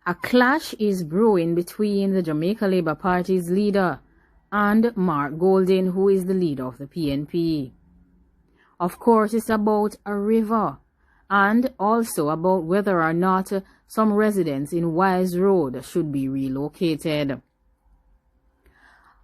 A clash is brewing between the Jamaica Labour Party's leader and Mark Golding, who is the leader of the PNP. Of course, it's about a river and also about whether or not some residents in Wise Road should be relocated.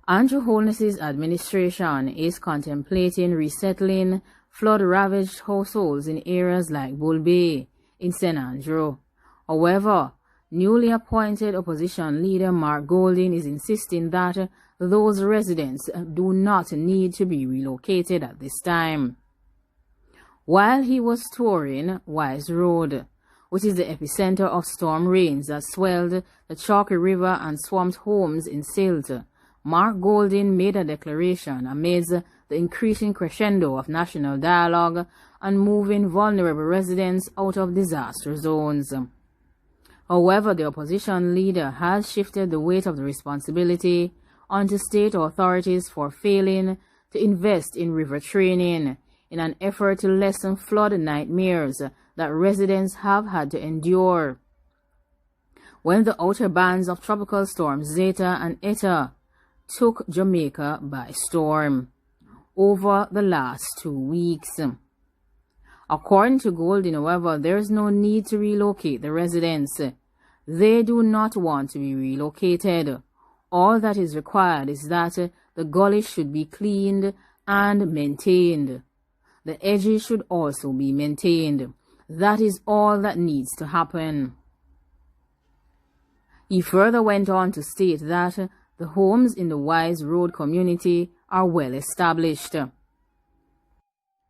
Andrew Holness's administration is contemplating resettling flood-ravaged households in areas like Bull Bay in St. Andrew. However, newly appointed opposition leader Mark Golding is insisting that those residents do not need to be relocated at this time. While he was touring Wise Road, which is the epicenter of storm rains that swelled the Chalky River and swamped homes in Silt, Mark Golding made a declaration amidst the increasing crescendo of national dialogue on moving vulnerable residents out of disaster zones. However, the opposition leader has shifted the weight of the responsibility onto state authorities for failing to invest in river training in an effort to lessen flood nightmares that residents have had to endure. When the outer bands of tropical storms Zeta and Eta took Jamaica by storm over the last 2 weeks. According to Golding, however, there is no need to relocate the residents. They do not want to be relocated. All that is required is that the gullies should be cleaned and maintained. The edges should also be maintained. That is all that needs to happen. He further went on to state that the homes in the Wise Road community are well established.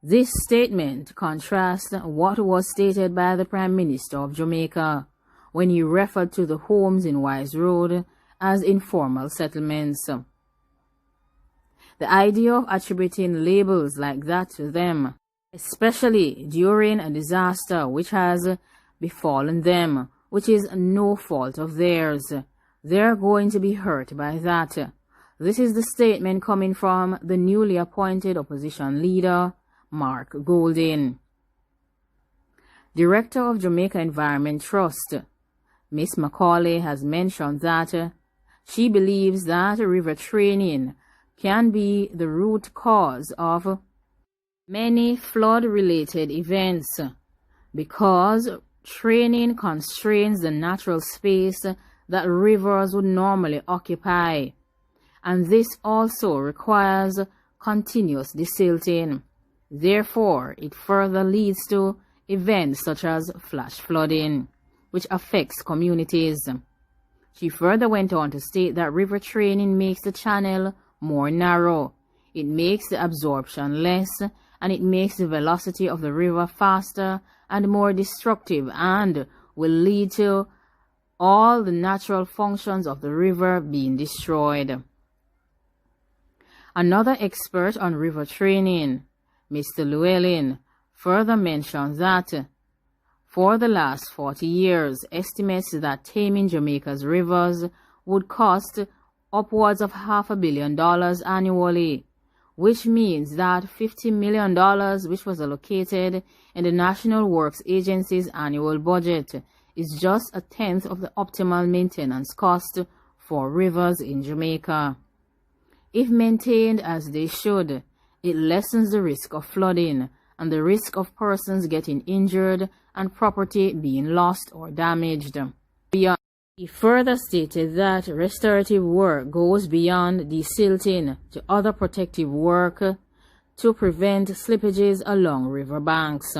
This statement contrasts what was stated by the Prime Minister of Jamaica when he referred to the homes in Wise Road as informal settlements. The idea of attributing labels like that to them, especially during a disaster which has befallen them, which is no fault of theirs, they're going to be hurt by that. This is the statement coming from the newly appointed opposition leader, Mark Golding. Director of Jamaica Environment Trust, Miss Macaulay, has mentioned that she believes that river training can be the root cause of many flood-related events because training constrains the natural space that rivers would normally occupy, and this also requires continuous desilting. Therefore, it further leads to events such as flash flooding, which affects communities. She further went on to state that river training makes the channel more narrow, it makes the absorption less, and it makes the velocity of the river faster and more destructive, and will lead to all the natural functions of the river being destroyed. Another expert on river training, Mr. Llewellyn, further mentions that for the last 40 years, estimates that taming Jamaica's rivers would cost upwards of $500 million annually, which means that $50 million, which was allocated in the National Works Agency's annual budget, is just a tenth of the optimal maintenance cost for rivers in Jamaica. If maintained as they should, it lessens the risk of flooding and the risk of persons getting injured and property being lost or damaged. He further stated that restorative work goes beyond desilting to other protective work to prevent slippages along riverbanks.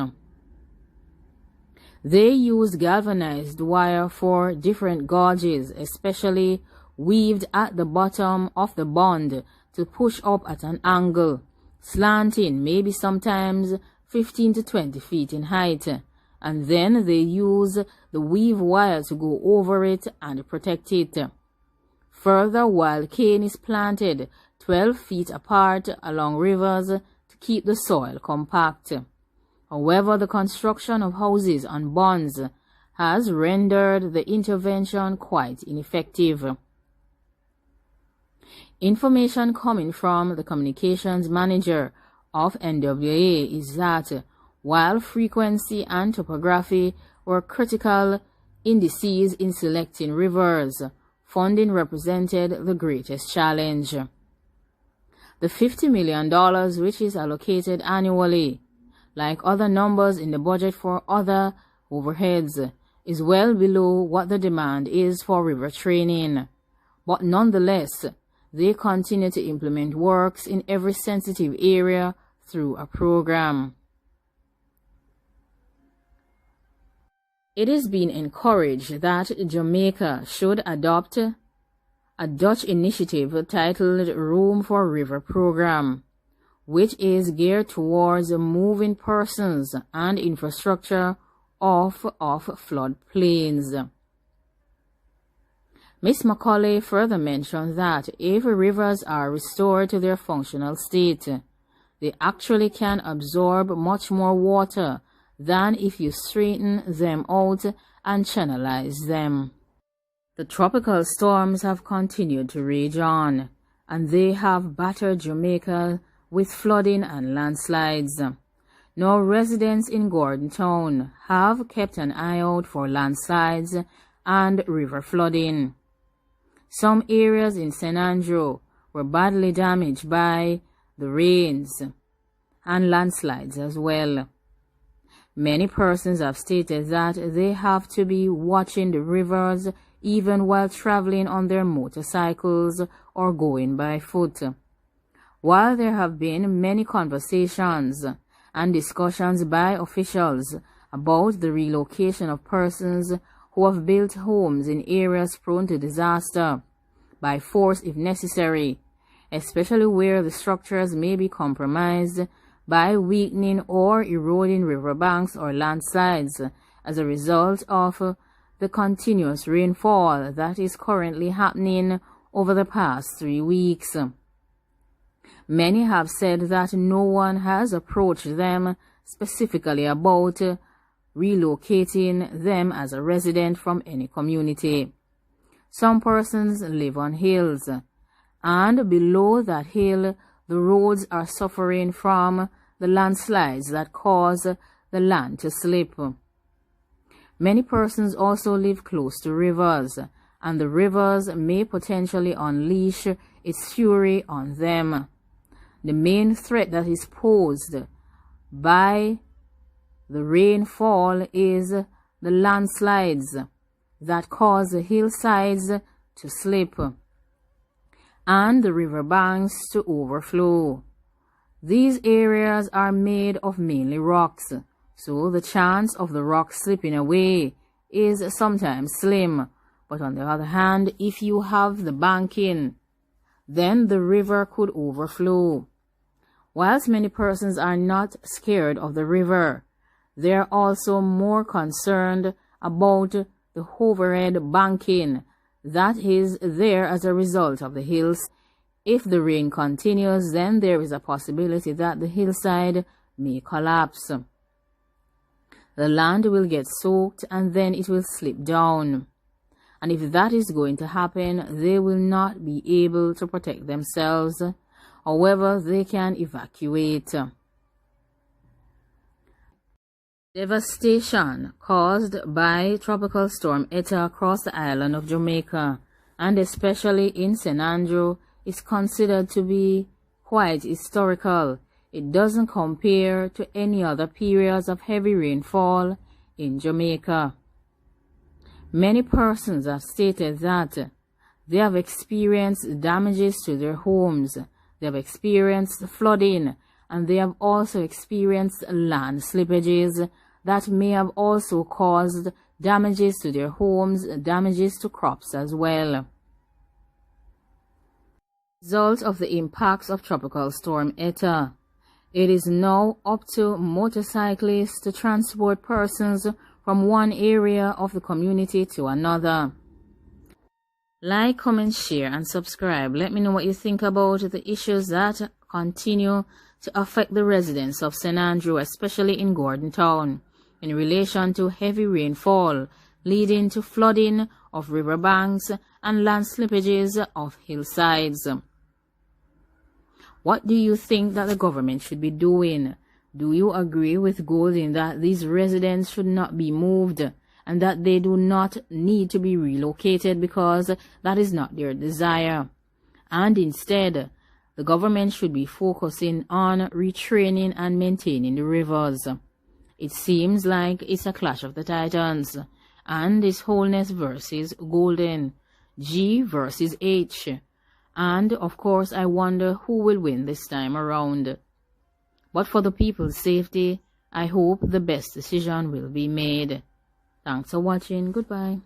They used galvanized wire for different gauges, especially weaved at the bottom of the bond to push up at an angle, slanting maybe sometimes 15 to 20 feet in height, and then they use the weave wire to go over it and protect it. Further, while cane is planted 12 feet apart along rivers to keep the soil compact. However, the construction of houses on bonds has rendered the intervention quite ineffective. Information coming from the communications manager of NWA is that while frequency and topography were critical indices in selecting rivers. Funding represented the greatest challenge. The $50 million which is allocated annually, like other numbers in the budget for other overheads, is well below what the demand is for river training. But nonetheless, they continue to implement works in every sensitive area through a program. It is being encouraged that Jamaica should adopt a Dutch initiative titled Room for River Program, which is geared towards moving persons and infrastructure off of floodplains. Ms. Macaulay further mentioned that if rivers are restored to their functional state, they actually can absorb much more water than if you straighten them out and channelize them. The tropical storms have continued to rage on, and they have battered Jamaica with flooding and landslides. Now residents in Gordon Town have kept an eye out for landslides and river flooding. Some areas in St. Andrew were badly damaged by the rains and landslides as well. Many persons have stated that they have to be watching the rivers even while traveling on their motorcycles or going by foot. While there have been many conversations and discussions by officials about the relocation of persons who have built homes in areas prone to disaster by force if necessary, especially where the structures may be compromised by weakening or eroding riverbanks or landslides as a result of the continuous rainfall that is currently happening over the past 3 weeks. Many have said that no one has approached them specifically about relocating them as a resident from any community. Some persons live on hills, and below that hill the roads are suffering from the landslides that cause the land to slip. Many persons also live close to rivers, and the rivers may potentially unleash its fury on them. The main threat that is posed by the rainfall is the landslides that cause the hillsides to slip and the riverbanks to overflow. These areas are made of mainly rocks, so the chance of the rocks slipping away is sometimes slim. But on the other hand, if you have the banking, then the river could overflow. Whilst many persons are not scared of the river, they are also more concerned about the overhead banking that is there as a result of the hills. If the rain continues, then there is a possibility that the hillside may collapse. The land will get soaked and then it will slip down. And if that is going to happen, they will not be able to protect themselves. However, they can evacuate. Devastation caused by Tropical Storm Eta across the island of Jamaica, and especially in St. Andrew, is considered to be quite historical. It doesn't compare to any other periods of heavy rainfall in Jamaica. Many persons have stated that they have experienced damages to their homes, they have experienced flooding, and they have also experienced land slippages that may have also caused damages to their homes, damages to crops as well. Result of the impacts of Tropical Storm Eta. It is now up to motorcyclists to transport persons from one area of the community to another. Like, comment, share, and subscribe. Let me know what you think about the issues that continue to affect the residents of St. Andrew, especially in Gordon Town, in relation to heavy rainfall leading to flooding of riverbanks and land slippages of hillsides. What do you think that the government should be doing? Do you agree with Golden that these residents should not be moved and that they do not need to be relocated because that is not their desire. And instead, the government should be focusing on retraining and maintaining the rivers. It seems like it's a clash of the titans, and it's Holness versus Golden, G versus H. And of course, I wonder who will win this time around. But for the people's safety, I hope the best decision will be made. Thanks for watching. Goodbye.